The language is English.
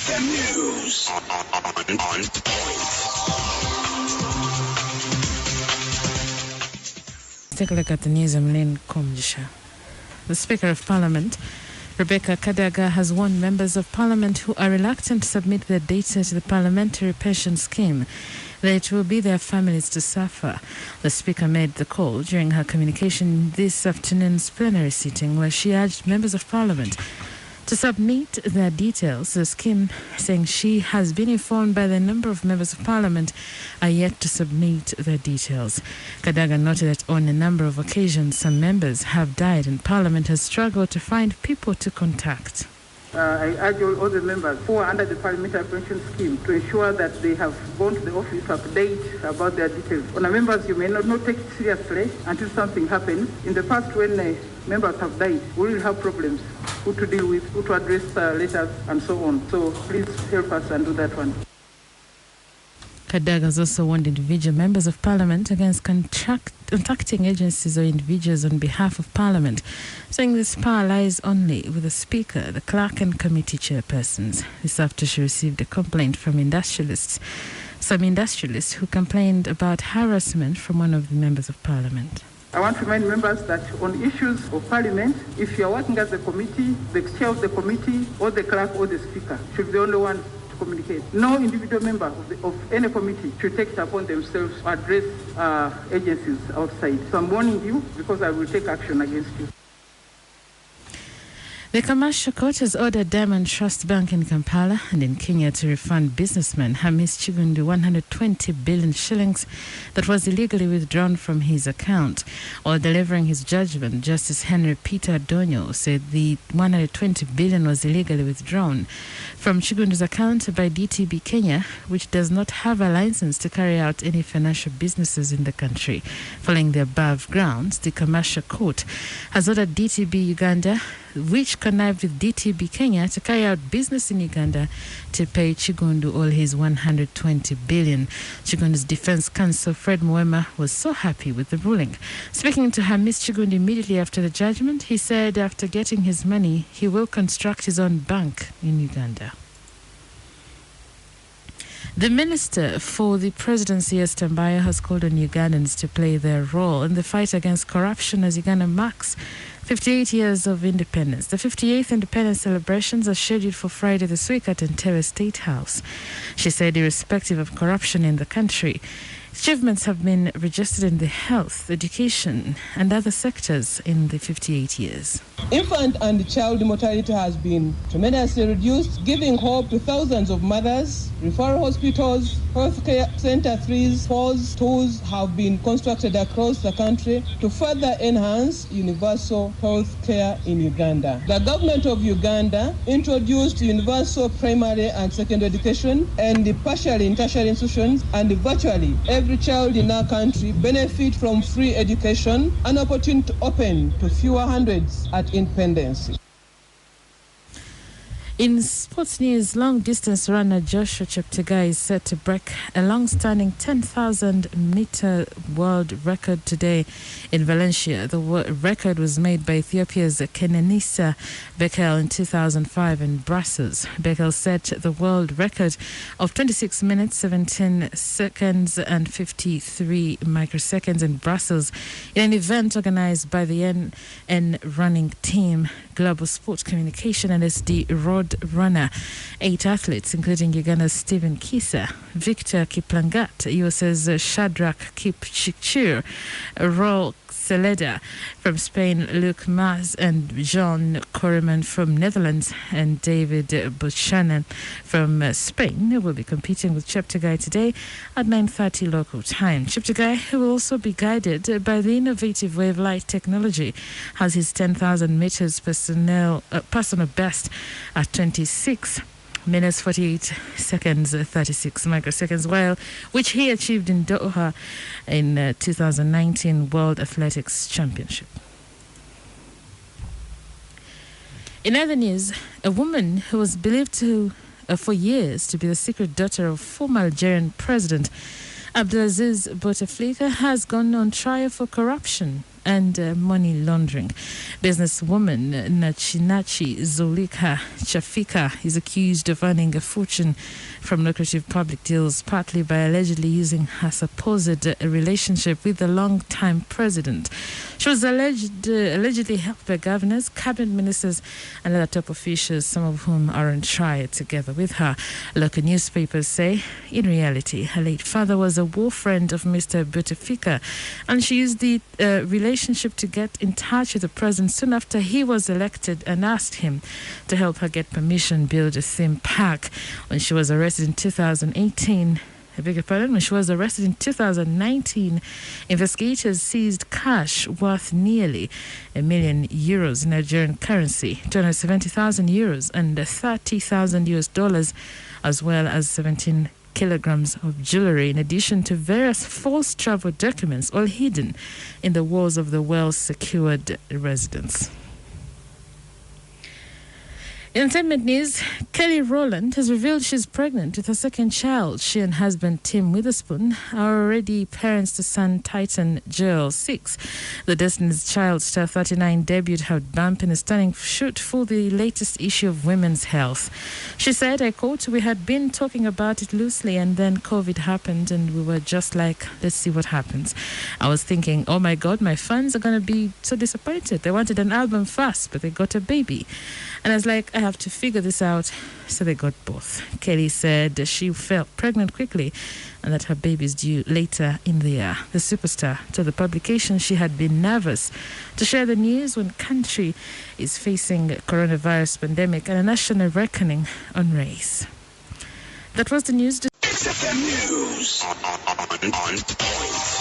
The news on point. Take a look at the news. I'm Lynn Komjisha. The Speaker of Parliament, Rebecca Kadaga, has warned members of Parliament who are reluctant to submit their data to the Parliamentary Pension Scheme that it will be their families to suffer. The Speaker made the call during her communication this afternoon's plenary sitting, where she urged members of Parliament to submit their details to the scheme, saying she has been informed by the number of members of Parliament are yet to submit their details. Kadaga noted that on a number of occasions some members have died and Parliament has struggled to find people to contact. I urge all the members who are under the Parliamentary Pension Scheme to ensure that they have gone to the office to update about their details. On the members, you may not take it seriously until something happens. In the past, when members have died, we will have problems who to deal with, who to address letters, and so on. So please help us and do that one. Kadaga has also warned individual members of Parliament against contacting agencies or individuals on behalf of Parliament, saying this power lies only with the Speaker, the Clerk and committee chairpersons. This after she received a complaint from some industrialists who complained about harassment from one of the members of Parliament. I want to remind members that on issues of Parliament, if you are working as a committee, the chair of the committee or the clerk or the Speaker should be the only one to communicate. No individual member of any committee should take it upon themselves to address agencies outside. So I'm warning you because I will take action against you. The Commercial Court has ordered Diamond Trust Bank in Kampala and in Kenya to refund businessman Hamis Chigundu 120 billion shillings that was illegally withdrawn from his account. While delivering his judgment, Justice Henry Peter Donyo said the 120 billion was illegally withdrawn from Chigundu's account by DTB Kenya, which does not have a license to carry out any financial businesses in the country. Following the above grounds, the Commercial Court has ordered DTB Uganda, which connived with DTB Kenya to carry out business in Uganda, to pay Chigundu all his 120 billion. Chigundu's defense counsel Fred Mwema was so happy with the ruling. Speaking to Hamis Chigundu immediately after the judgment, he said after getting his money, he will construct his own bank in Uganda. The Minister for the Presidency, Esther Mbayo, has called on Ugandans to play their role in the fight against corruption as Uganda marks 58 years of independence. The 58th independence celebrations are scheduled for Friday this week at Entebbe State House. She said irrespective of corruption in the country, achievements have been registered in the health, education and other sectors in the 58 years. Infant and child mortality has been tremendously reduced, giving hope to thousands of mothers. Referral hospitals, healthcare center 3s, 4s, 2s have been constructed across the country to further enhance universal health care in Uganda. The government of Uganda introduced universal primary and secondary education and partially in tertiary institutions, and virtually every child in our country benefit from free education, an opportunity open to fewer hundreds at independence. In sports news, long-distance runner Joshua Cheptegei is set to break a long-standing 10,000-meter world record today in Valencia. The record was made by Ethiopia's Kenenisa Bekele in 2005 in Brussels. Bekele set the world record of 26 minutes, 17 seconds and 53 microseconds in Brussels in an event organized by the NN running team, Global Sport Communication and SD Road Runner. 8 athletes, including Uganda's Stephen Kisa, Victor Kiplangat, USA's Shadrach Kipchirchir, Rol Seleda from Spain, Luc Mas and Jean Koreman from Netherlands, and David Buchanan from Spain, who will be competing with Cheptegei today at 9:30 local time. Cheptegei, who will also be guided by the innovative wave light technology, has his 10,000 meters personal best at 26 minutes 48 seconds 36 microseconds, which he achieved in Doha in 2019 World Athletics Championship. In other news, a woman who was believed to for years to be the secret daughter of former Algerian President Abdelaziz Bouteflika has gone on trial for corruption and money laundering. Businesswoman Nachinachi Zulika Chafika is accused of earning a fortune from lucrative public deals, partly by allegedly using her supposed relationship with the long-time president. She was allegedly helped by governors, cabinet ministers, and other top officials, some of whom are on trial together with her. Local newspapers say, in reality, her late father was a war friend of Mr. Bouteflika, and she used the relationship to get in touch with the president soon after he was elected and asked him to help her get permission build a theme park. When she was arrested in 2018, when she was arrested in 2019, investigators seized cash worth nearly €1 million in Nigerian currency, 270,000 euros and $30,000, as well as 17 kilograms of jewelry, in addition to various false travel documents, all hidden in the walls of the well-secured residence. In entertainment news, Kelly Rowland has revealed she's pregnant with her second child. She and husband Tim Witherspoon are already parents to son Titan Joel 6. The Destiny's Child star 39 debuted her bump in a stunning shoot for the latest issue of Women's Health. She said, I quote, "We had been talking about it loosely and then COVID happened and we were just like, let's see what happens. I was thinking, oh my God, my fans are going to be so disappointed. They wanted an album first, but they got a baby. And I was like, I have to figure this out." So they got both. Kelly said she felt pregnant quickly and that her baby is due later in the year. The superstar told the publication she had been nervous to share the news when country is facing a coronavirus pandemic and a national reckoning on race. That was the news. XFM News on point.